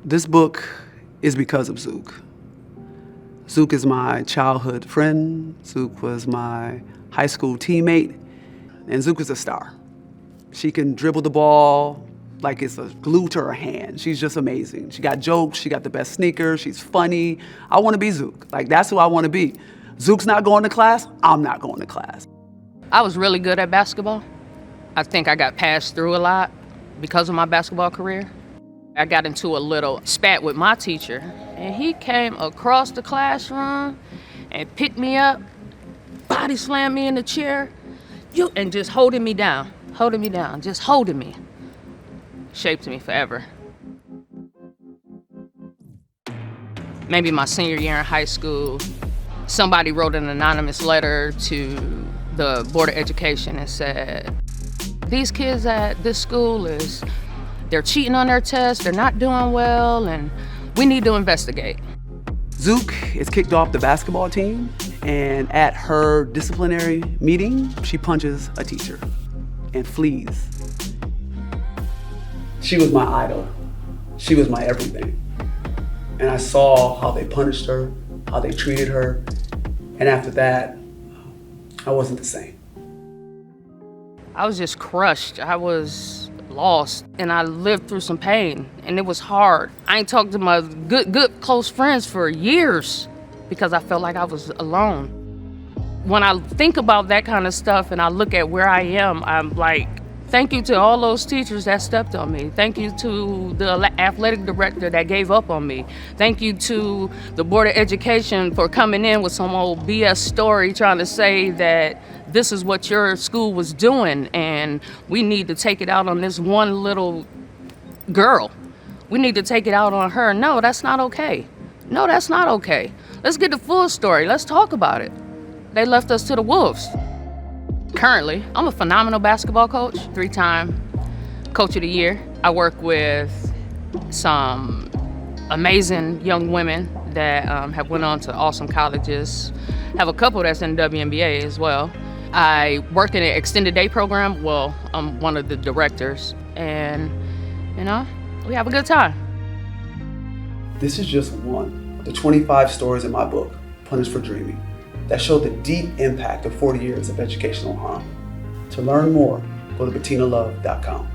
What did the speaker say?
This book is because of Zook. Zook is my childhood friend. Zook was my high school teammate. And Zook is a star. She can dribble the ball like it's a glue to her hand. She's just amazing. She got jokes, she got the best sneakers, she's funny. I want to be Zook. Like, that's who I want to be. Zook's not going to class, I'm not going to class. I was really good at basketball. I think I got passed through a lot because of my basketball career. I got into a little spat with my teacher, and he came across the classroom and picked me up, body slammed me in the chair, and just holding me down, just holding me. Shaped me forever. Maybe my senior year in high school, somebody wrote an anonymous letter to the Board of Education and said, these kids at this school they're cheating on their tests, they're not doing well, and we need to investigate. Zook is kicked off the basketball team, and at her disciplinary meeting, she punches a teacher and flees. She was my idol. She was my everything. And I saw how they punished her, how they treated her, and after that, I wasn't the same. I was just crushed. I was lost, and I lived through some pain, and it was hard. I ain't talked to my good close friends for years because I felt like I was alone. When I think about that kind of stuff and I look at where I am, I'm like, thank you to all those teachers that stepped on me. Thank you to the athletic director that gave up on me. Thank you to the Board of Education for coming in with some old BS story trying to say that this is what your school was doing and we need to take it out on this one little girl. We need to take it out on her. No, that's not okay. No, that's not okay. Let's get the full story. Let's talk about it. They left us to the wolves. Currently, I'm a phenomenal basketball coach, 3-time Coach of the Year. I work with some amazing young women that have went on to awesome colleges. Have a couple that's in WNBA as well. I work in an extended day program. Well, I'm one of the directors, and we have a good time. This is just one of the 25 stories in my book, Punished for Dreaming, that show the deep impact of 40 years of educational harm. To learn more, go to BettinaLove.com.